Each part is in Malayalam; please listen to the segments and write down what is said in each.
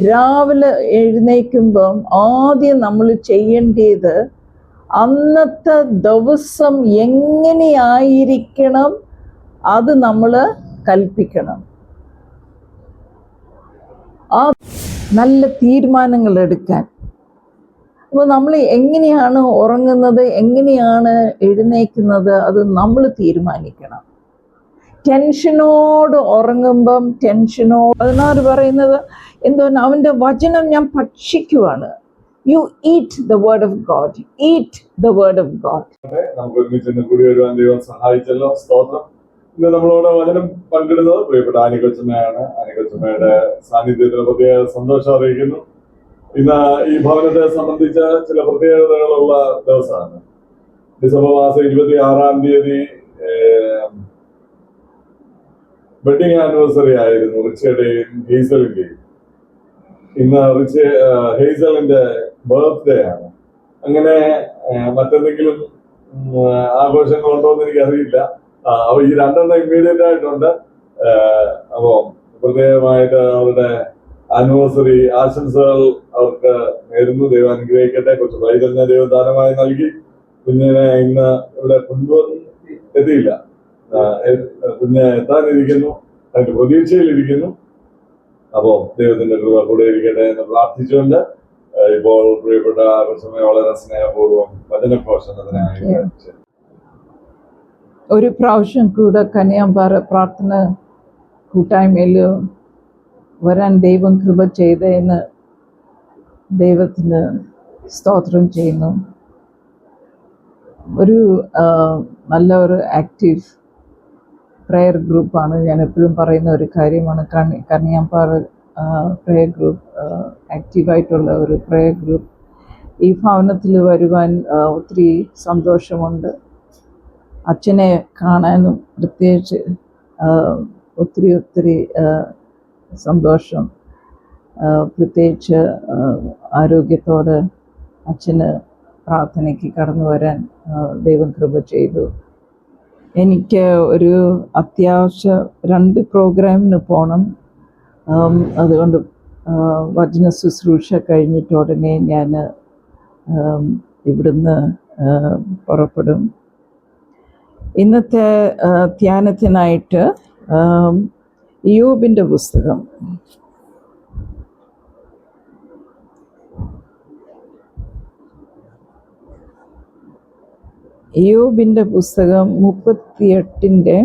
രാവിലെ എഴുന്നേൽക്കുമ്പം ആദ്യം നമ്മൾ ചെയ്യേണ്ടത് അന്നത്തെ ദിവസം എങ്ങനെയായിരിക്കണം അത് നമ്മൾ കൽപ്പിക്കണം. ആ നല്ല തീരുമാനങ്ങൾ എടുക്കാൻ. അപ്പോൾ നമ്മൾ എങ്ങനെയാണ് ഉറങ്ങുന്നത്, എങ്ങനെയാണ് എഴുന്നേൽക്കുന്നത്, അത് നമ്മൾ തീരുമാനിക്കണം. ടെൻഷനോട് ഉറങ്ങുമ്പം അതിനോട് പറയുന്നത് എന്തോ, അവൻ്റെ വചനം ഞാൻ ഭക്ഷിക്കുവാണ്. You eat the word of God, eat the word of God. നമുക്ക് ഒരുമിച്ച് കൂടി വരുവാൻ ദൈവം സഹായിച്ചല്ലോ. സ്തോത്രം. ഇന്ന് നമ്മളോട് വചനം പങ്കിടുന്നത് പ്രിയപ്പെട്ട ആനികൊച്ചമ്മയാണ്. ആനികൊച്ചമ്മയുടെ സാന്നിധ്യത്തിൽ പ്രത്യേക സന്തോഷം അറിയിക്കുന്നു. ഇന്ന് ഈ ഭവനത്തെ സംബന്ധിച്ച ചില പ്രത്യേകതകളുള്ള ദിവസമാണ്. ഡിസംബർ മാസം 26-ാം തീയതി വെഡിങ് ആനിവേഴ്സറി ആയിരുന്നു റിച്ചയുടെയും ഹെയ്സലിന്റെയും. ഇന്ന് ഹെയ്സലിന്റെ ബർത്ത്ഡേ ആണ്. അങ്ങനെ മറ്റെന്തെങ്കിലും ആഘോഷങ്ങളുണ്ടോ എന്ന് എനിക്കറിയില്ല. അപ്പൊ ഈ രണ്ടെണ്ണം ഇമ്മീഡിയറ്റ് ആയിട്ടുണ്ട്. അപ്പോ പ്രത്യേകമായിട്ട് അവരുടെ ആനിവേഴ്സറി ആശംസകൾ അവർക്ക് നേരുന്നു. ദൈവം അനുഗ്രഹിക്കട്ടെ. കുറച്ച് വൈദ്യുതി ദൈവം ദാനമായി നൽകി. കുഞ്ഞിനെ ഇന്ന് ഇവിടെ കൊണ്ടുവന്ന് എത്തിയില്ല. കുഞ്ഞ് എത്താനിരിക്കുന്നു, അതിന്റെ പ്രതീക്ഷയിലിരിക്കുന്നു. അപ്പോ ദൈവത്തിന്റെ കൃപ കൂടെ ഇരിക്കട്ടെ എന്ന് പ്രാർത്ഥിച്ചുകൊണ്ട് ഇപ്പോൾ പ്രിയപ്പെട്ട കൊച്ചമ്മയെ വളരെ സ്നേഹപൂർവ്വം വചനഘോഷണത്തിനായി ഒരു പ്രാവശ്യം കൂടെ കന്യാമ്പാറ പ്രാർത്ഥന കൂട്ടായ്മയിൽ വരാൻ ദൈവം കൃപ ചെയ്തതിന് ദൈവത്തിന് സ്തോത്രം ചെയ്യുന്നു. ഒരു നല്ല ഒരു ആക്റ്റീവ് പ്രെയർ ഗ്രൂപ്പാണ്. ഞാൻ എപ്പോഴും പറയുന്ന ഒരു കാര്യമാണ്. കന്യാമ്പാറ പ്രെയർ ഗ്രൂപ്പ് ആക്റ്റീവായിട്ടുള്ള ഒരു പ്രെയർ ഗ്രൂപ്പ്. ഈ ഭവനത്തിൽ വരുവാൻ ഒത്തിരി സന്തോഷമുണ്ട്. അച്ഛനെ കാണാനും പ്രത്യേകിച്ച് ഒത്തിരി സന്തോഷം. പ്രത്യേകിച്ച് ആരോഗ്യത്തോടെ അച്ഛന് പ്രാർത്ഥനയ്ക്ക് കടന്നു വരാൻ ദൈവം കൃപ ചെയ്തു. എനിക്ക് ഒരു അത്യാവശ്യ 2 പ്രോഗ്രാമിന് പോകണം. അതുകൊണ്ട് വചന ശുശ്രൂഷ കഴിഞ്ഞിട്ട് ഉടനെ ഞാൻ ഇവിടുന്ന് പുറപ്പെടും. ഇന്നത്തെ ധ്യാനത്തിനായിട്ട് ഇയ്യോബിൻ്റെ പുസ്തകം ഇയ്യോബിൻ്റെ പുസ്തകം 38-ന്റെ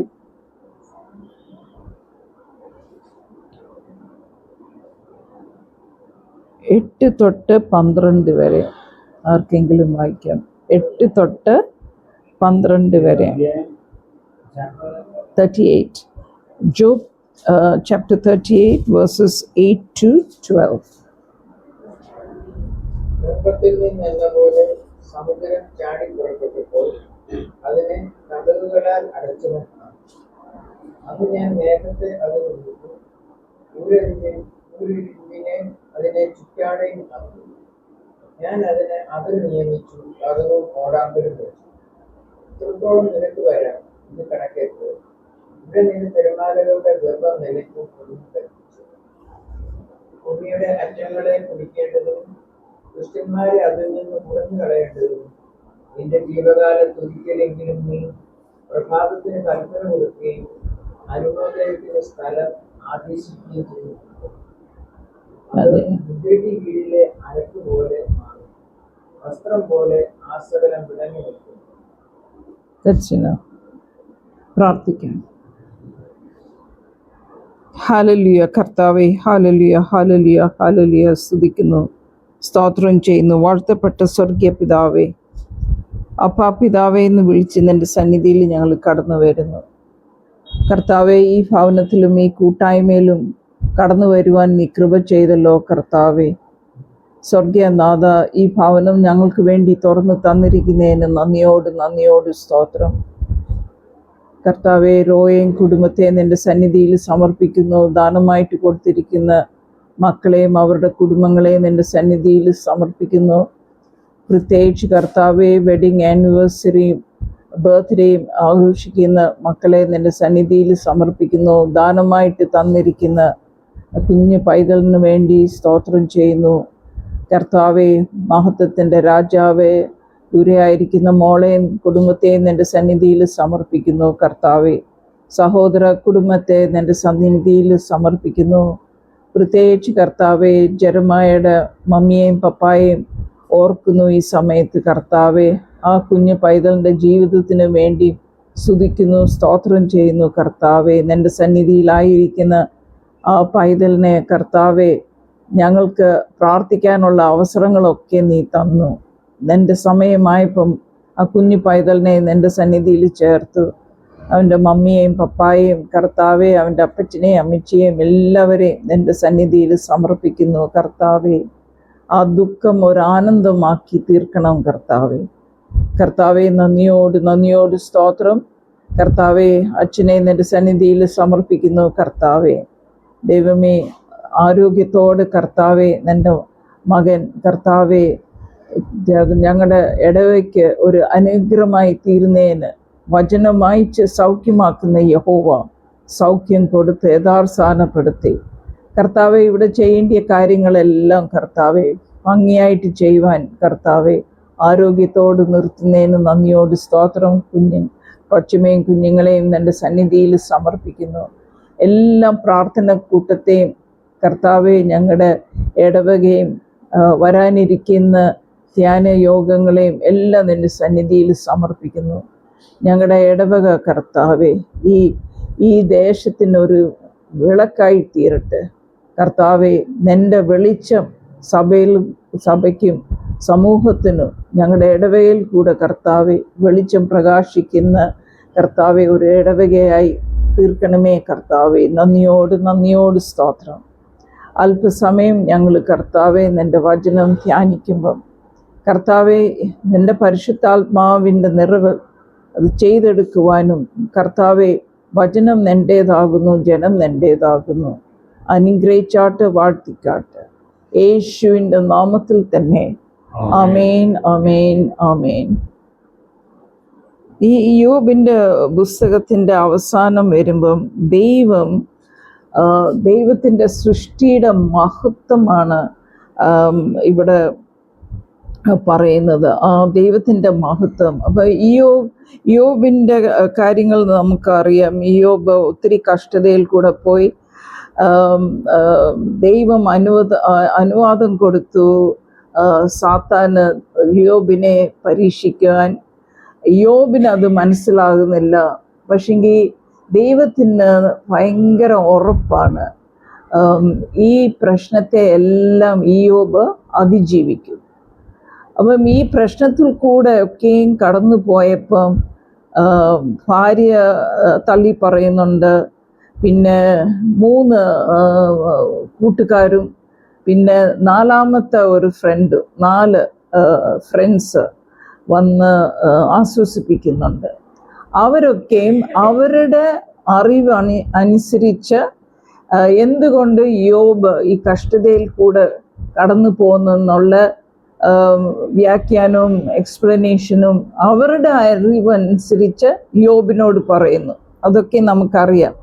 8 തൊട്ട് 12 വരെ ആർക്കെങ്കിലും വായിക്കാം. 8 തൊട്ട് 12 വരെ. 38. Job chapter 38 verses 8 to 12. സമുദ്രം ചാടി പുറപ്പെട്ടപ്പോൾ അതിനെ കതകുകളാൽ അടച്ചു. അത് ഞാൻ മേഘത്തെ അതിനെ അതിനെ ചുറ്റാടയും നടന്നു. ഞാൻ അതിനെ അതിൽ നിയമിച്ചു, കതകും ഓടാമ്പലും വെച്ചു. ഇത്രത്തോളം നിനക്ക് വരാം, ഇത് കണക്കേറ്റ്. ഇവിടെ നിന്ന് തിരമാലകളുടെ ഗർഭം നിലയ്ക്കും കൽപ്പിച്ചു. ഭൂമിയുടെ അറ്റങ്ങളെ കുടിക്കേണ്ടതും ക്രിസ്ത്യന്മാരെ അതിൽ നിന്ന് കുറഞ്ഞു കളയേണ്ടതും നിന്റെ ജീവകാലത്ത് ഒരിക്കലെങ്കിലും നീ പ്രഭാതത്തിന് കൽപ്പന കൊടുക്കുകയും അനുമോദനത്തിന് സ്ഥലം ആദേശിക്കുകയും ചെയ്യുന്നു. അത് മുൻപേറ്റി കീഴിലെ അരക്ക് പോലെ മാറും, വസ്ത്രം പോലെ ആസകലം വിളങ്ങി നിൽക്കുന്നു. പ്രാർത്ഥിക്കാം. ഹല്ലേലൂയ കർത്താവേ, ഹല്ലേലൂയ ഹല്ലേലൂയ ഹല്ലേലൂയ. സ്തുതിക്കുന്നു, സ്തോത്രം ചെയ്യുന്നു. വാഴ്ത്തപ്പെട്ട സ്വർഗീയ പിതാവേ, അപ്പാ പിതാവേ എന്ന് വിളിച്ച് നിന്റെ സന്നിധിയിൽ ഞങ്ങൾ കടന്നു വരുന്നു. കർത്താവെ, ഈ ഭവനത്തിലും ഈ കൂട്ടായ്മയിലും കടന്നു വരുവാൻ നീ കൃപ ചെയ്തല്ലോ കർത്താവെ. സ്വർഗീയനാഥ, ഈ ഭവനം ഞങ്ങൾക്ക് വേണ്ടി തുറന്നു തന്നിരിക്കുന്നതിന് നന്ദിയോട് സ്തോത്രം. കർത്താവെ, റോയെയും കുടുംബത്തെ നിന്റെ സന്നിധിയിൽ സമർപ്പിക്കുന്നു. ദാനമായിട്ട് കൊടുത്തിരിക്കുന്ന മക്കളെയും അവരുടെ കുടുംബങ്ങളെയും നിന്റെ സന്നിധിയിൽ സമർപ്പിക്കുന്നു. പ്രത്യേകിച്ച് കർത്താവെ, വെഡിങ് ആനിവേഴ്സറിയും ബർത്ത്ഡേയും ആഘോഷിക്കുന്ന മക്കളെ നിന്റെ സന്നിധിയിൽ സമർപ്പിക്കുന്നു. ദാനമായിട്ട് തന്നിരിക്കുന്ന കുഞ്ഞു പൈതലിന് വേണ്ടി സ്തോത്രം ചെയ്യുന്നു. കർത്താവെ, മഹത്വത്തിൻ്റെ രാജാവെ, ദൂരെയായിരിക്കുന്ന മോളെയും കുടുംബത്തെയും നിൻ്റെ സന്നിധിയിൽ സമർപ്പിക്കുന്നു. കർത്താവെ, സഹോദര കുടുംബത്തെ നിൻ്റെ സന്നിധിയിൽ സമർപ്പിക്കുന്നു. പ്രത്യേകിച്ച് കർത്താവെ, ജെറമായയുടെ മമ്മിയെയും പപ്പായെയും ഓർക്കുന്നു ഈ സമയത്ത്. കർത്താവെ, ആ കുഞ്ഞു പൈതലിൻ്റെ ജീവിതത്തിന് വേണ്ടി സ്തുതിക്കുന്നു, സ്തോത്രം ചെയ്യുന്നു. കർത്താവെ, നിൻ്റെ സന്നിധിയിലായിരിക്കുന്ന ആ പൈതലിനെ കർത്താവെ, ഞങ്ങൾക്ക് പ്രാർത്ഥിക്കാനുള്ള അവസരങ്ങളൊക്കെ നീ തന്നു. നിൻ്റെ സമയമായപ്പം ആ കുഞ്ഞു പൈതലിനെ നിൻ്റെ സന്നിധിയിൽ ചേർത്തു. അവൻ്റെ മമ്മിയെയും പപ്പായെയും കർത്താവെ, അവൻ്റെ അപ്പച്ചനെയും അമ്മച്ചിയെയും എല്ലാവരെയും നിൻ്റെ സന്നിധിയിൽ സമർപ്പിക്കുന്നു. കർത്താവെ, ആ ദുഃഖം ഒരു ആനന്ദമാക്കി തീർക്കണം. കർത്താവെ, കർത്താവെ, നന്ദിയോട് സ്തോത്രം. കർത്താവെ, അച്ഛനെ നിൻ്റെ സന്നിധിയിൽ സമർപ്പിക്കുന്നു. കർത്താവെ, ദൈവമേ, ആരോഗ്യത്തോട് കർത്താവെ, നിൻ്റെ മകൻ കർത്താവെ ഞങ്ങളുടെ ഇടവയ്ക്ക് ഒരു അനുഗ്രഹമായി തീരുന്നതിന് വചനം വായിച്ച് സൗഖ്യമാക്കുന്ന യഹോവ സൗഖ്യം കൊടുത്ത് യഥാസ്ഥാനപ്പെടുത്തി. കർത്താവെ, ഇവിടെ ചെയ്യേണ്ടിയ കാര്യങ്ങളെല്ലാം കർത്താവെ ഭംഗിയായിട്ട് ചെയ്യുവാൻ കർത്താവെ ആരോഗ്യത്തോട് നിർത്തുന്നതിന് നന്ദിയോട് സ്തോത്രം. കൊച്ചുമയും കുഞ്ഞുങ്ങളെയും എൻ്റെ സന്നിധിയിൽ സമർപ്പിക്കുന്നു. എല്ലാം പ്രാർത്ഥന കൂട്ടത്തെയും കർത്താവെ, ഞങ്ങളുടെ ഇടവകയും വരാനിരിക്കുന്ന ധ്യാന യോഗങ്ങളെയും എല്ലാം നിൻ്റെ സന്നിധിയിൽ സമർപ്പിക്കുന്നു. ഞങ്ങളുടെ ഇടവക കർത്താവെ, ഈ ദേശത്തിനൊരു വിളക്കായി തീരട്ടെ. കർത്താവെ, നിൻ്റെ വെളിച്ചം സഭയ്ക്കും സമൂഹത്തിനും ഞങ്ങളുടെ ഇടവകയിൽ കൂടെ കർത്താവെ വെളിച്ചം പ്രകാശിക്കുന്ന കർത്താവെ ഒരു ഇടവകയായി തീർക്കണമേ. കർത്താവെ, നന്ദിയോട് സ്തോത്രം. അല്പസമയം ഞങ്ങൾ കർത്താവെ നിൻ്റെ വചനം ധ്യാനിക്കുമ്പം കർത്താവെ, നിൻ്റെ പരിശുദ്ധാത്മാവിൻ്റെ നിറവ് അത് ചെയ്തെടുക്കുവാനും കർത്താവെ, വചനം നിൻ്റേതാകുന്നു, ജനം നിൻ്റേതാകുന്നു. അനുഗ്രഹിച്ചാട്ട്, വാഴ്ത്തിക്കാട്ട്, യേശുവിൻ്റെ നാമത്തിൽ തന്നെ. ആമേൻ, ആമേൻ, ആമേൻ. ഈ യോബിൻ്റെ പുസ്തകത്തിൻ്റെ അവസാനം വരുമ്പം ദൈവത്തിൻ്റെ സൃഷ്ടിയുടെ മഹത്വമാണ് ഇവിടെ പറയുന്നത്. ആ ദൈവത്തിൻ്റെ മഹത്വം. അപ്പോൾ യോബിൻ്റെ കാര്യങ്ങൾ നമുക്കറിയാം. യോബ് ഒത്തിരി കഷ്ടതയിൽ കൂടെ പോയി. ദൈവം അനുവാദം കൊടുത്തു സാത്താന് യോബിനെ പരീക്ഷിക്കാൻ. യോബിന് അത് മനസ്സിലാകുന്നില്ല. പക്ഷെങ്കിൽ ദൈവത്തിന് ഭയങ്കര ഉറപ്പാണ്, ഈ പ്രശ്നത്തെ എല്ലാം യോബ് അതിജീവിക്കും. അപ്പം ഈ പ്രശ്നത്തിൽ കൂടെ ഒക്കെയും കടന്നു പോയപ്പം ഭാര്യ തള്ളി പറയുന്നുണ്ട്, പിന്നെ 3 കൂട്ടുകാരും, പിന്നെ 4ാമത്തെ ഒരു ഫ്രണ്ട്, 4 ഫ്രണ്ട്സ് വന്ന് ആശ്വസിപ്പിക്കുന്നുണ്ട്. അവരൊക്കെയും അവരുടെ അറിവ് അനുസരിച്ച് എന്തുകൊണ്ട് യോബ് ഈ കഷ്ടതയിൽ കൂടെ കടന്നു പോകുന്നെന്നുള്ള വ്യാഖ്യാനവും എക്സ്പ്ലനേഷനും അവരുടെ അറിവനുസരിച്ച് യോബിനോട് പറയുന്നു. അതൊക്കെ നമുക്കറിയാം,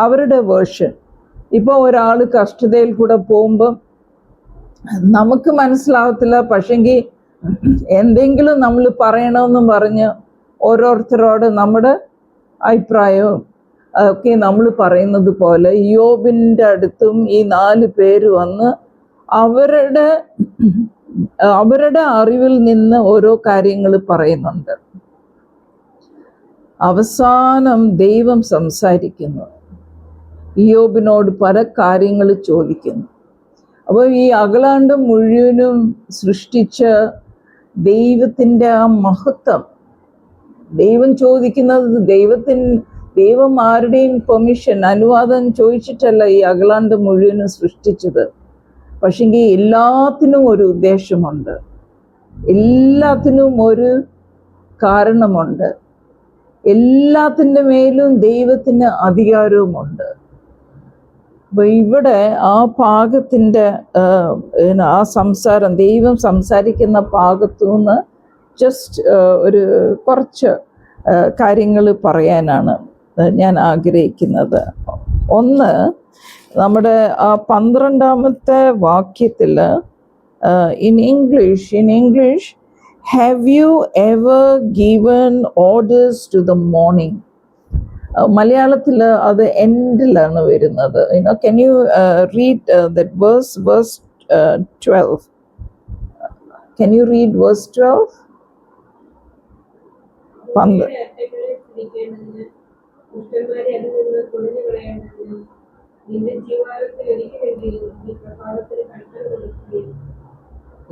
അവരുടെ വേർഷൻ. ഇപ്പോൾ ഒരാൾ കഷ്ടതയിൽ കൂടെ പോകുമ്പം നമുക്ക് മനസ്സിലാവത്തില്ല, പക്ഷെങ്കിൽ എന്തെങ്കിലും നമ്മൾ പറയണമെന്നും പറഞ്ഞ് ഓരോരുത്തരോട് നമ്മുടെ അഭിപ്രായവും ഒക്കെ നമ്മൾ പറയുന്നത് പോലെ യോബിൻ്റെ അടുത്തും ഈ 4 പേര് വന്ന് അവരുടെ അറിവിൽ നിന്ന് ഓരോ കാര്യങ്ങൾ പറയുന്നുണ്ട്. അവസാനം ദൈവം സംസാരിക്കുന്നു, യോബിനോട് പല കാര്യങ്ങൾ ചോദിക്കുന്നു. അപ്പോൾ ഈ അഖിലാണ്ടം മുഴുവനും സൃഷ്ടിച്ച ദൈവത്തിൻ്റെ ആ മഹത്വം ദൈവം ചോദിക്കുന്നത്, ദൈവം ആരുടെയും പെർമിഷൻ, അനുവാദം ചോദിച്ചിട്ടല്ല ഈ അഖിലാണ്ടം മുഴുവനും സൃഷ്ടിച്ചത്. പക്ഷെങ്കിൽ എല്ലാത്തിനും ഒരു ഉദ്ദേശമുണ്ട്, എല്ലാത്തിനും ഒരു കാരണമുണ്ട്, എല്ലാത്തിൻ്റെ മേലും ദൈവത്തിന് അധികാരവുമുണ്ട്. അപ്പോൾ ഇവിടെ ആ ഭാഗത്തിൻ്റെ ആ സംസാരം, ദൈവം സംസാരിക്കുന്ന ഭാഗത്തു നിന്ന് ജസ്റ്റ് ഒരു കുറച്ച് കാര്യങ്ങൾ പറയാനാണ് ഞാൻ ആഗ്രഹിക്കുന്നത്. ഒന്ന്, നമ്മുടെ ആ 12-ാമത്തെ വാക്യത്തിൽ in English, have you ever given orders to the morning? മലയാളത്തിൽ അത് എൻഡിലാണ് വരുന്നത്. Can you read that verse 12? Can you read verse 12?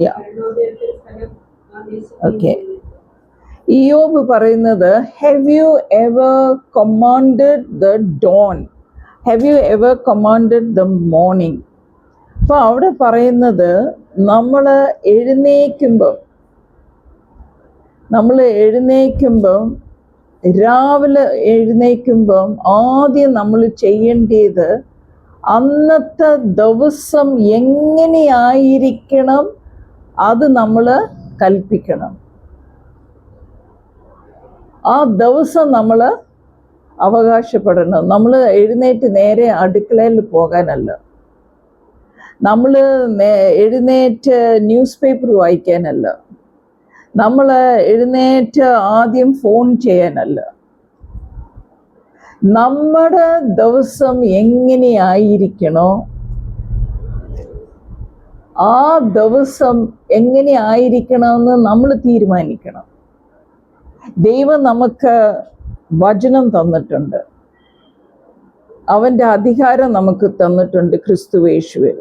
Yeah. Okay. ഇയ്യോബ് പറയുന്നത്, have you ever commanded the dawn? Have you ever commanded the morning? അപ്പോൾ അവിടെ പറയുന്നത് നമ്മൾ എഴുന്നേക്കുമ്പം രാവിലെ എഴുന്നേക്കുമ്പം ആദ്യം നമ്മൾ ചെയ്യേണ്ടത് അന്നത്തെ ദിവസം എങ്ങനെയായിരിക്കണം അത് നമ്മൾ കൽപ്പിക്കണം. ആ ദിവസം നമ്മൾ അവകാശപ്പെടണം. നമ്മൾ എഴുന്നേറ്റ് നേരെ അടുക്കളയിൽ പോകാനല്ല, നമ്മൾ എഴുന്നേറ്റ് ന്യൂസ് പേപ്പർ വായിക്കാനല്ല, നമ്മൾ എഴുന്നേറ്റ് ആദ്യം ഫോൺ ചെയ്യാനല്ല. നമ്മുടെ ദിവസം എങ്ങനെയായിരിക്കണോ ആ ദിവസം എങ്ങനെയായിരിക്കണമെന്ന് നമ്മൾ തീരുമാനിക്കണം. ദൈവം നമുക്ക് വചനം തന്നിട്ടുണ്ട്, അവൻ്റെ അധികാരം നമുക്ക് തന്നിട്ടുണ്ട് ക്രിസ്തുയേശുവിൽ.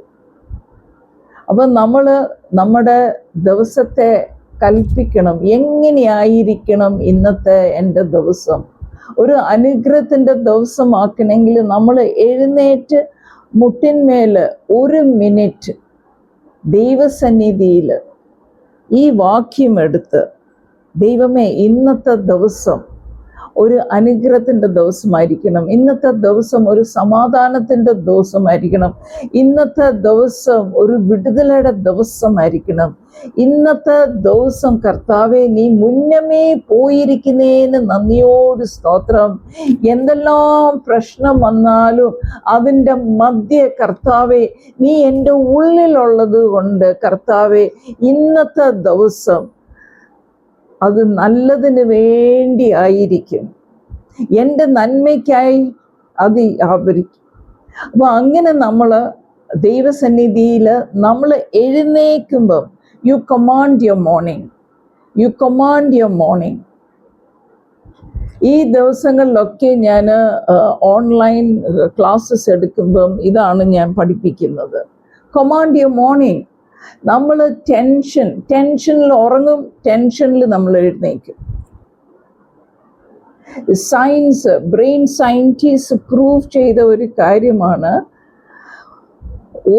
അപ്പം നമ്മൾ നമ്മുടെ ദിവസത്തെ കൽപ്പിക്കണം, എങ്ങനെയായിരിക്കണം ഇന്നത്തെ എൻ്റെ ദിവസം ഒരു അനുഗ്രഹത്തിൻ്റെ ദിവസമാക്കണമെങ്കിൽ നമ്മൾ എഴുന്നേറ്റ് മുട്ടിന്മേൽ 1 മിനിറ്റ് ദൈവസന്നിധിയിൽ ഈ വാക്യം എടുത്ത്, ദൈവമേ ഇന്നത്തെ ദിവസം ഒരു അനുഗ്രഹത്തിൻ്റെ ദിവസമായിരിക്കണം, ഇന്നത്തെ ദിവസം ഒരു സമാധാനത്തിൻ്റെ ദിവസമായിരിക്കണം, ഇന്നത്തെ ദിവസം ഒരു വിടുതലയുടെ ദിവസമായിരിക്കണം, ഇന്നത്തെ ദിവസം കർത്താവെ നീ മുന്നമേ പോയിരിക്കുന്നതിന് നന്ദിയോട് സ്തോത്രം. എന്തെല്ലാം പ്രശ്നം വന്നാലും അതിൻ്റെ മധ്യേ കർത്താവെ നീ എൻ്റെ ഉള്ളിലുള്ളത് കൊണ്ട് കർത്താവെ ഇന്നത്തെ ദിവസം അത് നല്ലതിന് വേണ്ടി ആയിരിക്കും, എൻ്റെ നന്മയ്ക്കായി അത് ആവരിക്കും. അപ്പോൾ അങ്ങനെ നമ്മൾ ദൈവസന്നിധിയിൽ നമ്മൾ എഴുന്നേൽക്കുമ്പം യു കമാൻഡ് യുവർ മോർണിംഗ്. ഈ ദിവസങ്ങളിലൊക്കെ ഞാൻ ഓൺലൈൻ ക്ലാസ്സസ് എടുക്കുമ്പം ഇതാണ് ഞാൻ പഠിപ്പിക്കുന്നത്. Command your morning. നമ്മൾ ടെൻഷനിൽ ഉറങ്ങും, ടെൻഷനിൽ നമ്മൾ എഴുന്നേക്കും. ബ്രെയിൻ സയൻറ്റിസ്റ്റ് പ്രൂവ് ചെയ്ത ഒരു കാര്യമാണ്,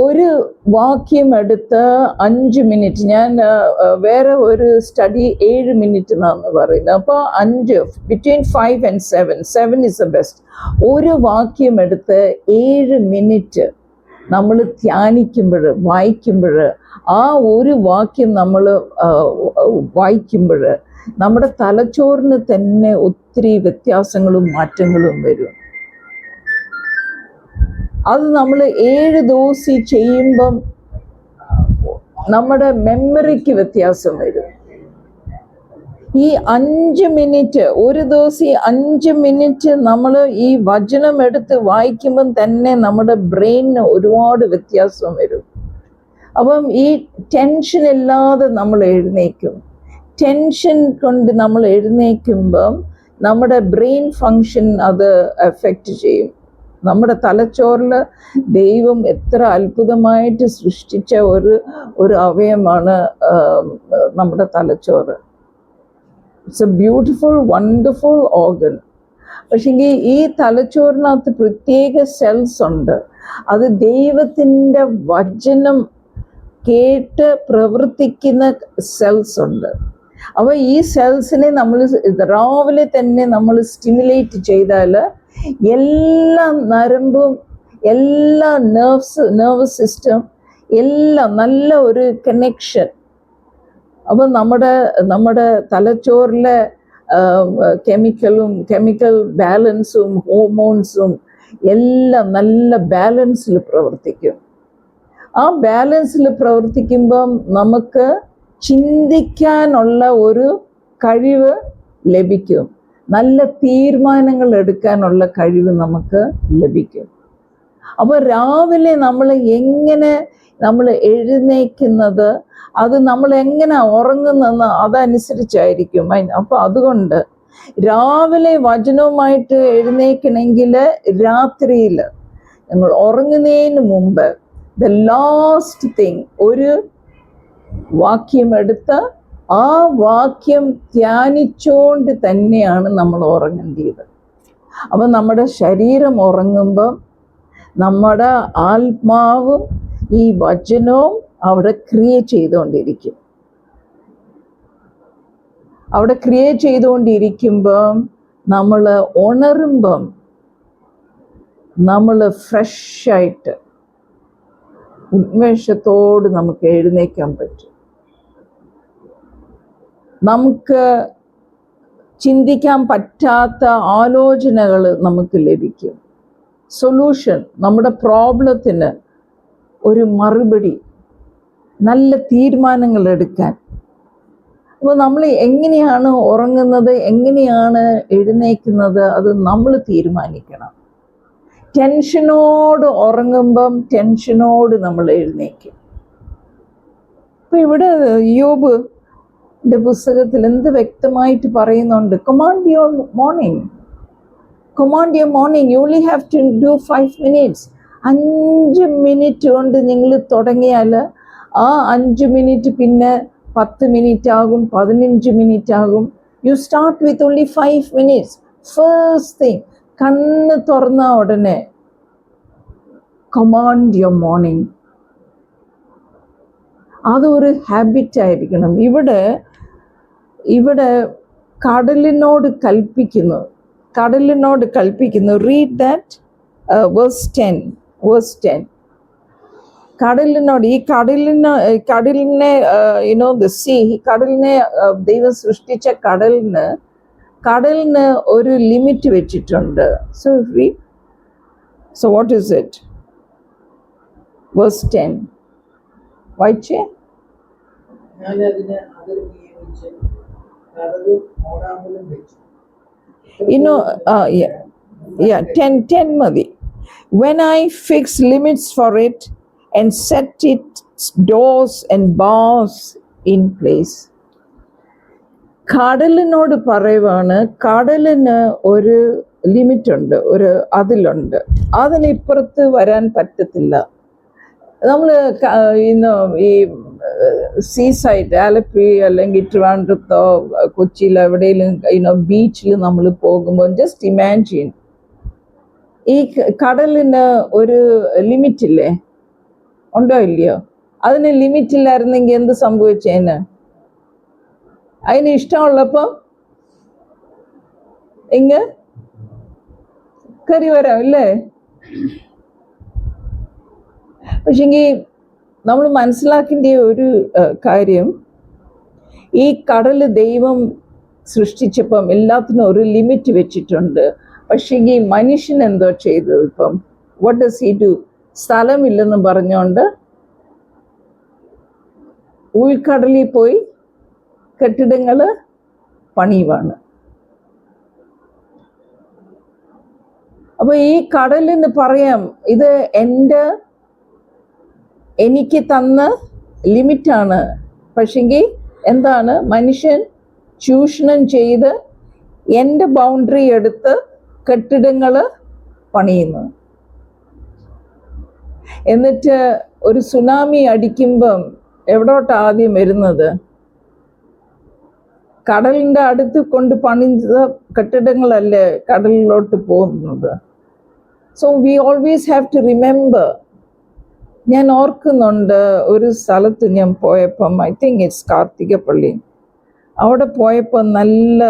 ഒരു വാക്യം എടുത്ത് 5 മിനിറ്റ്, ഞാൻ വേറെ ഒരു സ്റ്റഡി 7 മിനിറ്റ് എന്നാണ് പറയുന്നത്, അപ്പോൾ 5 between 5 and 7 is the best. ഒരു വാക്യം എടുത്ത് 7 മിനിറ്റ് നമ്മൾ ധ്യാനിക്കുമ്പോൾ, വായിക്കുമ്പോൾ, ആ ഒരു വാക്യം നമ്മൾ വായിക്കുമ്പോൾ നമ്മുടെ തലച്ചോറിന് തന്നെ ഒത്തിരി വ്യത്യാസങ്ങളും മാറ്റങ്ങളും വരും. അത് നമ്മൾ 7 ദിവസം ചെയ്യുമ്പം നമ്മുടെ മെമ്മറിക്ക് വ്യത്യാസം വരും. ഈ 5 മിനിറ്റ് ഒരു ദിവസം 5 മിനിറ്റ് നമ്മൾ ഈ വചനം എടുത്ത് വായിക്കുമ്പം തന്നെ നമ്മുടെ ബ്രെയിനിന് ഒരുപാട് വ്യത്യാസം വരും. അപ്പം ഈ ടെൻഷൻ ഇല്ലാതെ നമ്മൾ എഴുന്നേക്കും. ടെൻഷൻ കൊണ്ട് നമ്മൾ എഴുന്നേക്കുമ്പം നമ്മുടെ ബ്രെയിൻ ഫങ്ഷൻ അത് എഫക്റ്റ് ചെയ്യും. നമ്മുടെ തലച്ചോറിൽ ദൈവം എത്ര അത്ഭുതമായിട്ട് സൃഷ്ടിച്ച ഒരു അവയവമാണ് നമ്മുടെ തലച്ചോറ്. It's A beautiful wonderful organ. പക്ഷെങ്കിൽ ഈ തലച്ചോറിനകത്ത് പ്രത്യേക സെൽസ് ഉണ്ട്. അത് ദൈവത്തിൻ്റെ വചനം കേട്ട് പ്രവർത്തിക്കുന്ന സെൽസ് ഉണ്ട്. അപ്പോൾ ഈ സെൽസിനെ നമ്മൾ രാവിലെ തന്നെ നമ്മൾ സ്റ്റിമുലേറ്റ് ചെയ്താൽ എല്ലാ നരമ്പും, എല്ലാ നെർവസ് സിസ്റ്റം എല്ലാം നല്ല ഒരു കണക്ഷൻ. അപ്പം നമ്മുടെ തലച്ചോറിലെ കെമിക്കൽ ബാലൻസും ഹോർമോൺസും എല്ലാം നല്ല ബാലൻസിൽ പ്രവർത്തിക്കും. ആ ബാലൻസിൽ പ്രവർത്തിക്കുമ്പം നമുക്ക് ചിന്തിക്കാനുള്ള ഒരു കഴിവ് ലഭിക്കും. നല്ല തീരുമാനങ്ങൾ എടുക്കാനുള്ള കഴിവ് നമുക്ക് ലഭിക്കും. അപ്പോൾ രാവിലെ നമ്മൾ എങ്ങനെ നമ്മൾ എഴുന്നേക്കുന്നത്, അത് നമ്മൾ എങ്ങനെ ഉറങ്ങുന്നെന്ന് അതനുസരിച്ചായിരിക്കും. അപ്പോൾ അതുകൊണ്ട് രാവിലെ വചനവുമായിട്ട് എഴുന്നേക്കണമെങ്കിൽ രാത്രിയിൽ നിങ്ങൾ ഉറങ്ങുന്നതിന് മുമ്പ് ദ ലാസ്റ്റ് തിങ് ഒരു വാക്യം എടുത്ത് ആ വാക്യം ധ്യാനിച്ചുകൊണ്ട് തന്നെയാണ് നമ്മൾ ഉറങ്ങേണ്ടത്. അപ്പം നമ്മുടെ ശരീരം ഉറങ്ങുമ്പം നമ്മുടെ ആത്മാവും ഈ വചനവും അവിടെ ക്രിയേറ്റ് ചെയ്തുകൊണ്ടിരിക്കും. അവിടെ ക്രിയേറ്റ് ചെയ്തുകൊണ്ടിരിക്കുമ്പം നമ്മൾ ഉണരുമ്പം നമ്മൾ ഫ്രഷായിട്ട് ഉന്മേഷത്തോട് നമുക്ക് എഴുന്നേക്കാൻ പറ്റും. നമുക്ക് ചിന്തിക്കാൻ പറ്റാത്ത ആലോചനകൾ നമുക്ക് ലഭിക്കും. സൊല്യൂഷൻ, നമ്മുടെ പ്രോബ്ലത്തിന് ഒരു മറുപടി, നല്ല തീരുമാനങ്ങൾ എടുക്കാൻ. അപ്പോൾ നമ്മൾ എങ്ങനെയാണ് ഉറങ്ങുന്നത്, എങ്ങനെയാണ് എഴുന്നേക്കുന്നത്, അത് നമ്മൾ തീരുമാനിക്കണം. ടെൻഷനോട് ഉറങ്ങുമ്പം ടെൻഷനോട് നമ്മൾ എഴുന്നേക്കും. അപ്പോൾ ഇവിടെ യോബിന്റെ പുസ്തകത്തിൽ എന്ത് വ്യക്തമായിട്ട് പറയുന്നുണ്ട്? Command your morning, command your morning, you only have to do 5 minutes. 5 minute കൊണ്ട് നിങ്ങൾ തുടങ്ങിയാൽ ആ 5 minute പിന്നെ 10 minute ആകും, 15 minute ആകും. You start with only 5 minutes. First thing, കണ്ണ് തുറന്ന ഉടനെ കമാൻഡ് യുവർ മോർണിംഗ്. അതൊരു ഹാബിറ്റ് ആയിരിക്കണം. ഇവിടെ കടലിനോട് കൽപ്പിക്കുന്നു. Read that verse 10. കടലിനോട്, ഈ കടലിനെ ദ സീ, കടലിനെ ദൈവം സൃഷ്ടിച്ച കടലിന് ഒരു ലിമിറ്റ് വെച്ചിട്ടുണ്ട്. So what is it? Verse 10. വായിച്ചേ. ഞാനതിന് അതിർ നിയമിച്ച് കടലും ഓടാമ്പലും വെച്ചു. 10 മതി. When I fix limits for it and set its doors and bars in place. കടലിനോട് പറയുവാണ്, കടലിന് ഒരു ലിമിറ്റ് ഉണ്ട്, ഒരു അതിലുണ്ട്. അതിനിപ്പുറത്ത് വരാൻ പറ്റത്തില്ല. നമ്മൾ ഈ സീസൈഡ്, ആലപ്പി അല്ലെങ്കിൽ ട്രിവാൻഡ്രത്തോ കൊച്ചിയിലോ എവിടെയെങ്കിലും ബീച്ചിൽ നമ്മൾ പോകുമ്പോൾ ജസ്റ്റ് ഇമാജിൻ, ഈ കടലിന് ഒരു ലിമിറ്റ് ഇല്ലേ? ഉണ്ടോ ഇല്ലയോ? അതിന് ലിമിറ്റ് ഇല്ലായിരുന്നെങ്കിൽ എന്ത് സംഭവിച്ചേന്? അതിന് ഇഷ്ടമുള്ളപ്പോൾ ഇങ്ങ് കയറി വരാം ഇല്ലേ? പക്ഷെങ്കിൽ നമ്മൾ മനസ്സിലാക്കേണ്ട ഒരു കാര്യം, ഈ കടല് ദൈവം സൃഷ്ടിച്ചപ്പം എല്ലാത്തിനും ഒരു ലിമിറ്റ് വെച്ചിട്ടുണ്ട്. പക്ഷെങ്കിൽ മനുഷ്യൻ എന്തോ ചെയ്തു? ഇപ്പം വാട്ട് ഡസ് ഹി ഡു? സ്ഥലമില്ലെന്ന് പറഞ്ഞുകൊണ്ട് ഉൾക്കടലിൽ പോയി കെട്ടിടങ്ങൾ പണിയുവാണ്. അപ്പൊ ഈ കടലിന് പറയാം, ഇത് എനിക്ക് തന്ന ലിമിറ്റാണ്. പക്ഷെങ്കിൽ എന്താണ്? മനുഷ്യൻ ചൂഷണം ചെയ്ത് എൻ്റെ ബൗണ്ടറി എടുത്ത് കെട്ടിടങ്ങൾ പണിയുന്നു. എന്നിട്ട് ഒരു സുനാമി അടിക്കുമ്പം എവിടോട്ട് ആദ്യം വരുന്നത്? കടലിൻ്റെ അടുത്ത് കൊണ്ട് പണിത കെട്ടിടങ്ങളല്ലേ കടലിലോട്ട് പോകുന്നത്. So we always have to remember. ഞാൻ ഓർക്കുന്നുണ്ട്, ഒരു സ്ഥലത്ത് ഞാൻ പോയപ്പം, ഐ തിങ്ക് ഇറ്റ്സ് കാർത്തികപ്പള്ളി, അവിടെ പോയപ്പോൾ നല്ല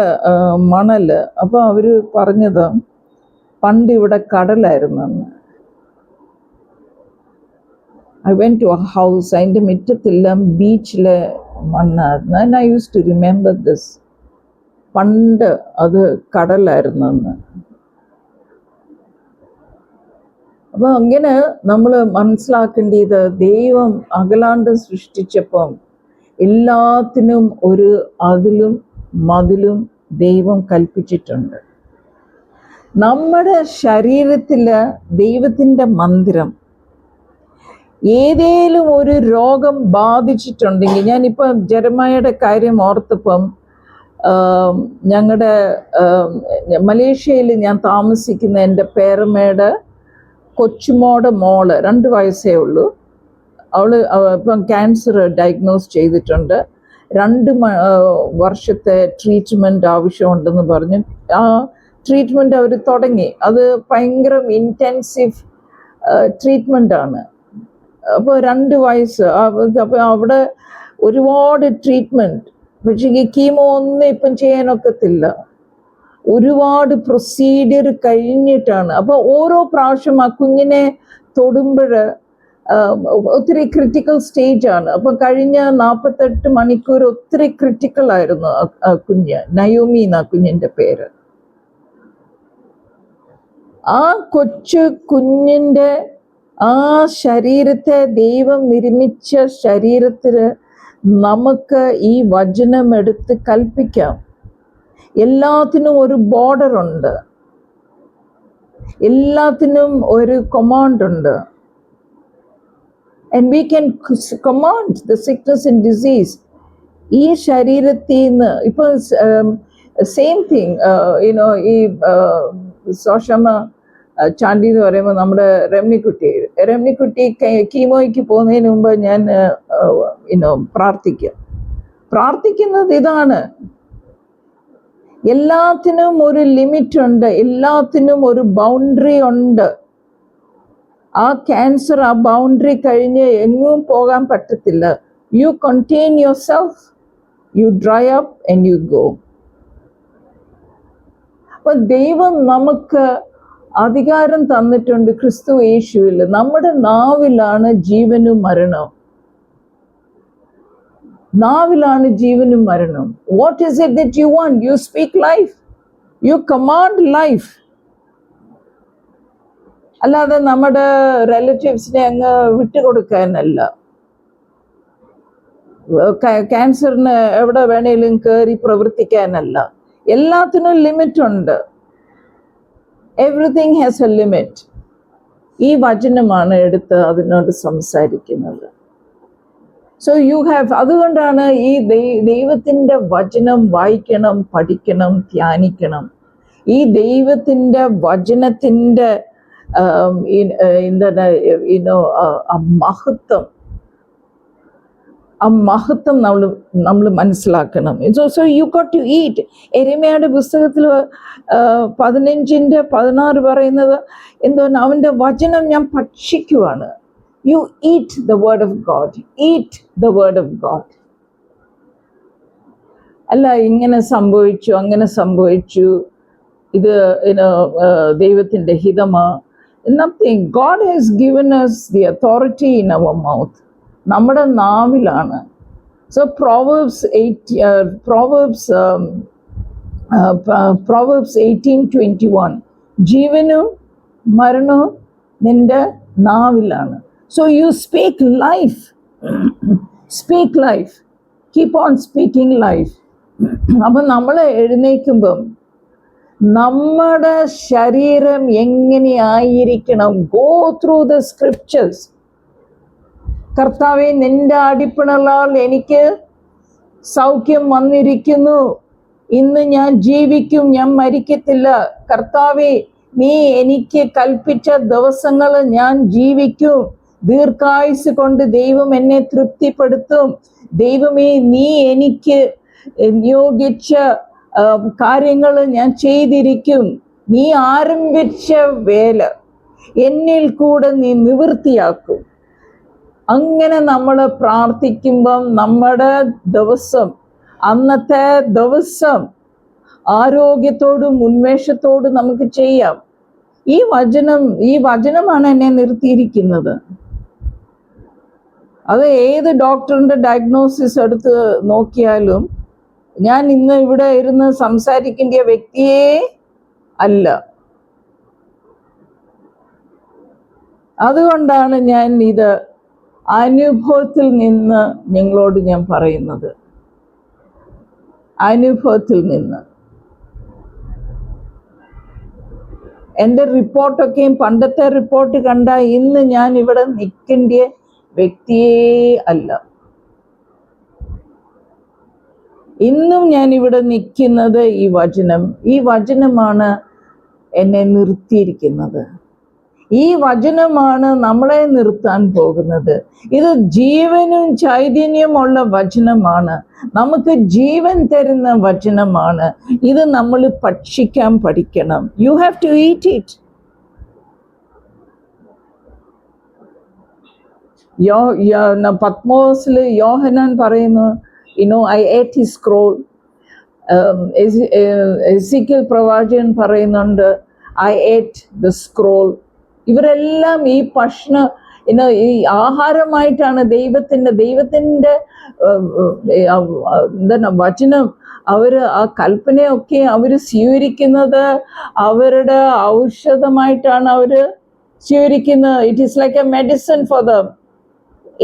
മണല്. അപ്പോൾ അവർ പറഞ്ഞത് പണ്ട് ഇവിടെ കടലായിരുന്നെന്ന്. I went to a house, അതിൻ്റെ മുറ്റത്തെല്ലാം ബീച്ചിലെ മണ്ണായിരുന്നു. And I use to remember this, പണ്ട് അത് കടലായിരുന്നെന്ന്. അപ്പൊ അങ്ങനെ നമ്മൾ മനസ്സിലാക്കേണ്ടത്, ദൈവം അഖിലാണ്ടം സൃഷ്ടിച്ചപ്പം എല്ലാത്തിനും ഒരു അതിലും മതിലും ദൈവം കൽപ്പിച്ചിട്ടുണ്ട്. നമ്മുടെ ശരീരത്തില് ദൈവത്തിൻ്റെ മന്ദിരം. ഏതേലും ഒരു രോഗം ബാധിച്ചിട്ടുണ്ടെങ്കിൽ, ഞാനിപ്പം ജെറമയയുടെ കാര്യം ഓർത്തപ്പം, ഞങ്ങളുടെ മലേഷ്യയിൽ ഞാൻ താമസിക്കുന്ന എൻ്റെ പേരമ്മയുടെ കൊച്ചുമോടെ മോള് 2 വയസ്സേ ഉള്ളൂ. അവള് ഇപ്പം ക്യാൻസർ ഡയഗ്നോസ് ചെയ്തിട്ടുണ്ട്. 2 വർഷത്തെ ട്രീറ്റ്മെൻറ്റ് ആവശ്യമുണ്ടെന്ന് പറഞ്ഞു. ആ ട്രീറ്റ്മെൻറ്റ് അവർ തുടങ്ങി. അത് ഭയങ്കര ഇൻറ്റൻസീവ് ട്രീറ്റ്മെൻറ്റാണ്. അപ്പോൾ 2 വയസ്സ്. അപ്പോൾ അവിടെ ഒരുപാട് ട്രീറ്റ്മെൻറ്റ്. പക്ഷേ ഈ കീമോ ഒന്നും ഇപ്പം ചെയ്യാനൊക്കത്തില്ല. ഒരുപാട് പ്രൊസീജിയർ കഴിഞ്ഞിട്ടാണ്. അപ്പോൾ ഓരോ പ്രാവശ്യം ആ കുഞ്ഞിനെ തൊടുമ്പോൾ ഒത്തിരി ക്രിട്ടിക്കൽ സ്റ്റേജാണ്. അപ്പം കഴിഞ്ഞ 48 മണിക്കൂർ ഒത്തിരി ക്രിട്ടിക്കലായിരുന്നു ആ കുഞ്ഞ്. നയോമി എന്നാ കുഞ്ഞിൻ്റെ പേര്. ആ കൊച്ചു കുഞ്ഞിൻ്റെ ആ ശരീരത്തെ, ദൈവം നിർമ്മിച്ച ശരീരത്തിൽ നമുക്ക് ഈ വചനം എടുത്ത് കൽപ്പിക്കാം. എല്ലാത്തിനും ഒരു ബോർഡർ ഉണ്ട്, എല്ലാത്തിനും ഒരു കമാൻഡ് ഉണ്ട്. And we can command the sickness and disease. ഈ ശരീരത്തിൽ നിന്ന് ഇപ്പോൾ സെയിം തിങ് ഈ സോഷമ്മ ചാണ്ടി എന്ന് പറയുമ്പോൾ നമ്മുടെ രമ്നിക്കുട്ടി കീമോയ്ക്ക് പോകുന്നതിന് മുമ്പ് ഞാൻ പ്രാർത്ഥിക്കുന്നത് ഇതാണ്: എല്ലാത്തിനും ഒരു ലിമിറ്റ് ഉണ്ട്, എല്ലാത്തിനും ഒരു ബൗണ്ടറി ഉണ്ട്. ആ ക്യാൻസർ ആ ബൗണ്ടറി കഴിഞ്ഞ് എങ്ങും പോകാൻ പറ്റത്തില്ല. You contain yourself, you dry up and you go. അപ്പൊ ദൈവം നമുക്ക് അധികാരം തന്നിട്ടുണ്ട് ക്രിസ്തു യേശുവിൽ. നമ്മുടെ നാവിലാണ് ജീവനും മരണവും. നാവിലാണ് ജീവനും മരണവും. What is it that you want? You speak life, you command life. അല്ലാതെ നമ്മുടെ റിലേറ്റീവ്സിനെ അങ്ങ് വിട്ടുകൊടുക്കാനല്ല. ക്യാൻസറിന് എവിടെ വേണേലും കയറി പ്രവർത്തിക്കാനല്ല. എല്ലാത്തിനും ലിമിറ്റ് ഉണ്ട്. Everything has A limit. ഈ വചനമാണ് എടുത്ത് അതിനോട് സംസാരിക്കുന്നത്. സോ യു ഹാവ്, അതുകൊണ്ടാണ് ഈ ദൈവത്തിൻ്റെ വചനം വായിക്കണം, പഠിക്കണം, ധ്യാനിക്കണം. ഈ ദൈവത്തിൻ്റെ വചനത്തിൻ്റെ മഹത്വം നമ്മൾ മനസ്സിലാക്കണം. So you got to eat. എരമ്യായുടെ പുസ്തകത്തിൽ 15:16 പറയുന്നത് എന്താണ്? അവൻ്റെ വചനം ഞാൻ ഭക്ഷിക്കുവാണ്. You eat the word of God, eat the word of God. അല്ല ഇങ്ങനെ സംഭവിച്ചു, അങ്ങനെ സംഭവിച്ചു, ഇത് ദൈവത്തിൻ്റെ ഹിതമാ. Nothing. God has given us the authority in our mouth. നമ്മുടെ നാവിലാണ്. So Proverbs 18:21, ജീവനും മരണവും നിന്റെ നാവിലാണ്. So you speak life. Speak life. Keep on speaking life. അപ്പം നമ്മൾ എഴുന്നേൽക്കുമ്പം നമ്മുടെ ശരീരം എങ്ങനെയായിരിക്കണം? Go through the scriptures. കർത്താവേ, നിന്റെ അടിപ്പിണലാൽ എനിക്ക് സൗഖ്യം വന്നിരിക്കുന്നു. ഇന്ന് ഞാൻ ജീവിക്കും, ഞാൻ മരിക്കത്തില്ല. കർത്താവേ, നീ എനിക്ക് കൽപ്പിച്ച ദിവസങ്ങൾ ഞാൻ ജീവിക്കും. ദീർഘായുസ് കൊണ്ട് ദൈവം എന്നെ തൃപ്തിപ്പെടുത്തും. ദൈവമേ, നീ എനിക്ക് നിയോഗിച്ച കാര്യങ്ങൾ ഞാൻ ചെയ്തിരിക്കും. നീ ആരംഭിച്ച വേല എന്നിൽ കൂടെ നീ നിവൃത്തിയാക്കും. അങ്ങനെ നമ്മൾ പ്രാർത്ഥിക്കുമ്പം നമ്മുടെ ദിവസം, അന്നത്തെ ദിവസം ആരോഗ്യത്തോടും ഉന്മേഷത്തോടും നമുക്ക് ചെയ്യാം. ഈ വചനമാണ് എന്നെ നിർത്തിയിരിക്കുന്നത്. അത് ഏത് ഡോക്ടറിന്റെ ഡയഗ്നോസിസ് എടുത്ത് നോക്കിയാലും ഞാൻ ഇന്ന് ഇവിടെ ഇരുന്ന് സംസാരിക്കേണ്ട വ്യക്തിയേ അല്ല. അതുകൊണ്ടാണ് ഞാൻ ഇത് അനുഭവത്തിൽ നിന്ന് നിങ്ങളോട് ഞാൻ പറയുന്നത്. അനുഭവത്തിൽ നിന്ന്. എൻ്റെ റിപ്പോർട്ടൊക്കെയും പണ്ടത്തെ റിപ്പോർട്ട് കണ്ട ഇന്ന് ഞാൻ ഇവിടെ നിൽക്കേണ്ട വ്യക്തിയേ അല്ല. ഇന്നും ഞാൻ ഇവിടെ നിൽക്കുന്നത് ഈ വചനമാണ് എന്നെ നിർത്തിയിരിക്കുന്നത്. ഈ വചനമാണ് നമ്മളെ നിർത്താൻ പോകുന്നത്. ഇത് ജീവനും ചൈതന്യമുള്ള വചനമാണ്. നമുക്ക് ജീവൻ തരുന്ന വചനമാണ്. ഇത് നമ്മൾ ഭക്ഷിക്കാൻ പഠിക്കണം. You have to eat it. പത്മോസിൽ യോഹന്നാൻ പറയുന്നു, I ate his scroll. Ezekiel പ്രവാചകൻ പറയുന്നുണ്ട്, I ate the scroll. ഇവരെല്ലാം ഈ ഭക്ഷണം ഈ ആഹാരമായിട്ടാണ് ദൈവത്തിൻ്റെ എന്താണ് വചനം, ആ കൽപ്പനയൊക്കെ അവർ സ്വീകരിക്കുന്നത് അവരുടെ ഔഷധമായിട്ടാണ് അവർ സ്വീകരിക്കുന്നത്. It is like A medicine for them.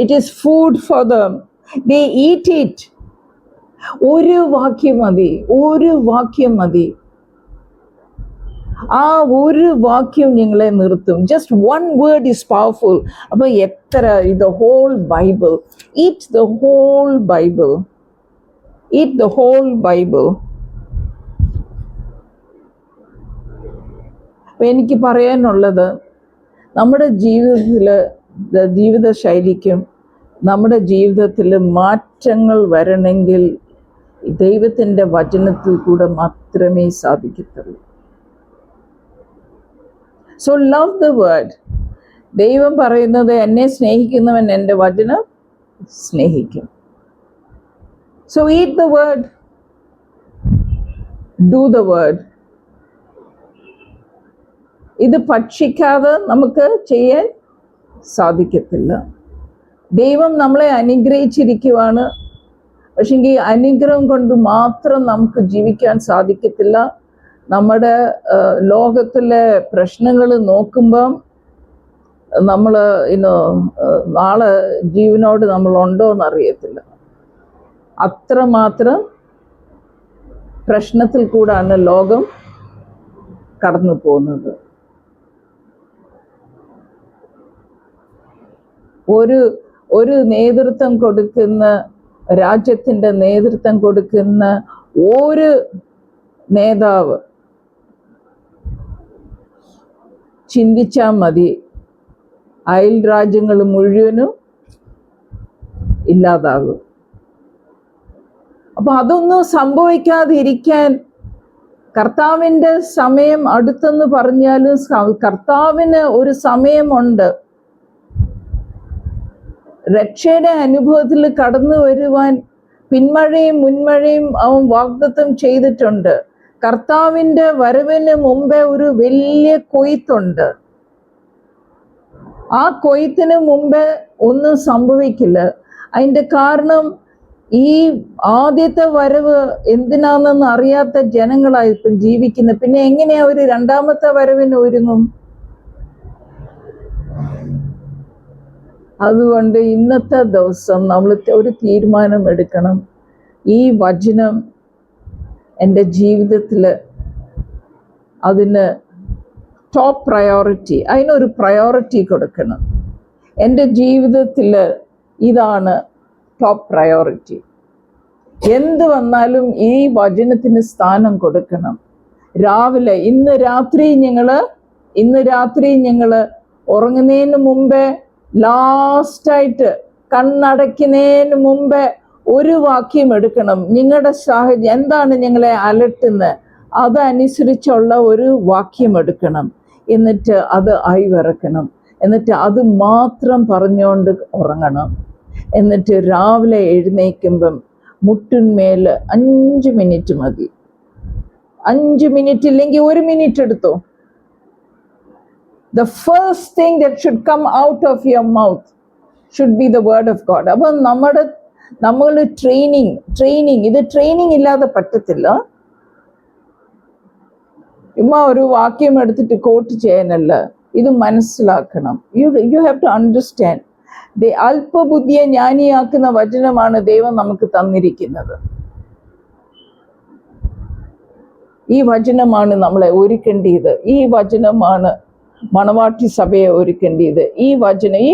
It is food for them. They eat it. ഒരു വാക്യം മതി. ആ ഒരു വാക്യം നിങ്ങളെ നിർത്തും. Just one word is powerful. അപ്പൊ എത്ര the whole Bible. Eat the whole Bible. Eat the whole Bible. അപ്പൊ എനിക്ക് പറയാനുള്ളത്, നമ്മുടെ ജീവിത ശൈലിക്കും നമ്മുടെ ജീവിതത്തിൽ മാറ്റങ്ങൾ വരണമെങ്കിൽ ദൈവത്തിൻ്റെ വചനത്തിൽ കൂടെ മാത്രമേ സാധിക്കത്തുള്ളൂ. So love the word. ദൈവം പറയുന്നത്, എന്നെ സ്നേഹിക്കുന്നവൻ എൻ്റെ വചനം സ്നേഹിക്കും. So eat the word, do the word. ഇത് ഭക്ഷിക്കാതെ നമുക്ക് ചെയ്യാൻ സാധിക്കത്തില്ല. ദൈവം നമ്മളെ അനുഗ്രഹിച്ചിരിക്കുവാണ്. പക്ഷെങ്കിൽ അനുഗ്രഹം കൊണ്ട് മാത്രം നമുക്ക് ജീവിക്കാൻ സാധിക്കത്തില്ല. നമ്മുടെ ലോകത്തിലെ പ്രശ്നങ്ങൾ നോക്കുമ്പം നമ്മൾ നാളെ ജീവനോട് നമ്മളുണ്ടോ എന്നറിയത്തില്ല. അത്രമാത്രം പ്രശ്നത്തിൽ കൂടാണ് ലോകം കടന്നു പോകുന്നത്. ഒരു നേതൃത്വം കൊടുക്കുന്ന, രാജ്യത്തിൻ്റെ നേതൃത്വം കൊടുക്കുന്ന ഒരു നേതാവ് ചിന്തിച്ചാൽ മതി, അയൽ രാജ്യങ്ങൾ മുഴുവനും ഇല്ലാതാകും. അപ്പൊ അതൊന്നും സംഭവിക്കാതിരിക്കാൻ കർത്താവിൻ്റെ സമയം അടുത്തെന്ന് പറഞ്ഞാലും കർത്താവിന് ഒരു സമയമുണ്ട്. രക്ഷയുടെ അനുഭവത്തിൽ കടന്നു വരുവാൻ പിന്മഴയും മുൻമഴയും അവൻ വാഗ്ദത്തം ചെയ്തിട്ടുണ്ട്. കർത്താവിൻ്റെ വരവിന് മുമ്പേ ഒരു വലിയ കൊയ്ത്തുണ്ട്. ആ കൊയ്ത്തിന് മുമ്പേ ഒന്നും സംഭവിക്കില്ല. അതിൻ്റെ കാരണം ഈ ആദ്യത്തെ വരവ് എന്തിനാണെന്ന് അറിയാത്ത ജനങ്ങളായിരിക്കും ജീവിക്കുന്നത്. പിന്നെ എങ്ങനെയാ ഒരു രണ്ടാമത്തെ വരവിന് ഒരുങ്ങും? അതുകൊണ്ട് ഇന്നത്തെ ദിവസം നമ്മൾ ഒരു തീരുമാനം എടുക്കണം. ഈ വചനം എൻ്റെ ജീവിതത്തിൽ അതിന് ടോപ്പ് പ്രയോറിറ്റി, അതിനൊരു പ്രയോറിറ്റി കൊടുക്കണം. എൻ്റെ ജീവിതത്തിൽ ഇതാണ് ടോപ്പ് പ്രയോറിറ്റി. എന്ത് വന്നാലും ഈ വചനത്തിന് സ്ഥാനം കൊടുക്കണം. രാവിലെ ഇന്ന് രാത്രി ഞങ്ങൾ ഉറങ്ങുന്നതിന് മുമ്പേ, ലാസ്റ്റായിട്ട് കണ്ണടയ്ക്കുന്നതിന് മുമ്പേ ഒരു വാക്യം എടുക്കണം. നിങ്ങളുടെ സാഹചര്യം എന്താണ് നിങ്ങളെ അലട്ടുന്നത്, അതനുസരിച്ചുള്ള ഒരു വാക്യം എടുക്കണം. എന്നിട്ട് അത് അയവിറക്കണം. എന്നിട്ട് അത് മാത്രം പറഞ്ഞുകൊണ്ട് ഉറങ്ങണം. എന്നിട്ട് രാവിലെ എഴുന്നേൽക്കുമ്പം മുട്ടിന്മേൽ 5 മിനിറ്റ് മതി. 5 മിനിറ്റ് ഇല്ലെങ്കിൽ 1 മിനിറ്റ് എടുത്തോ. The first thing that should come out of your mouth should be the word of God. അപ്പം നമ്മൾ ട്രെയിനിങ് ഇത് ട്രെയിനിങ് ഇല്ലാതെ പറ്റത്തില്ല. ചുമ്മാ ഒരു വാക്യം എടുത്തിട്ട് കോട്ട് ചെയ്യാനല്ല. ഇത് മനസ്സിലാക്കണം. You have to understand. അല്പബുദ്ധിയെ ജ്ഞാനിയാക്കുന്ന വചനമാണ് ദൈവം നമുക്ക് തന്നിരിക്കുന്നത്. ഈ വചനമാണ് നമ്മളെ ഒരുക്കേണ്ടത്. ഈ വചനമാണ് മണവാട്ടി സഭയെ ഒരുക്കേണ്ടത്. ഈ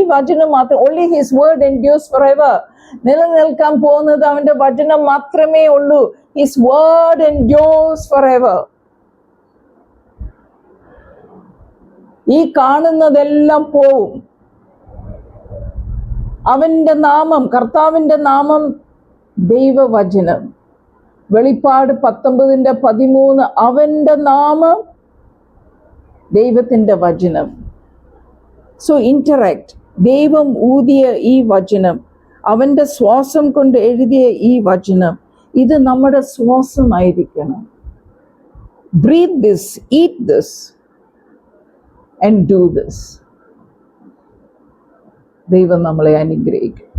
വചനം മാത്രം. only his word endures forever. നിലനിൽക്കാൻ പോകുന്നത് അവന്റെ വചനം മാത്രമേ ഉള്ളൂ. his word endures forever. ഈ കാണുന്നതെല്ലാം പോവും. അവന്റെ നാമം, കർത്താവിന്റെ നാമം ദൈവവചനം. വെളിപ്പാട് 19:13 അവന്റെ നാമം ദൈവത്തിന്റെ വചനം. So interact. ദൈവം ഊതിയ ഈ വചനം, അവന്റെ ശ്വാസം കൊണ്ട് എഴുതിയ ഈ വചനം, ഇത് നമ്മുടെ ശ്വാസമായിരിക്കണം. Breathe this, eat this and do this. ദൈവം നമ്മളെ അനുഗ്രഹിക്കും.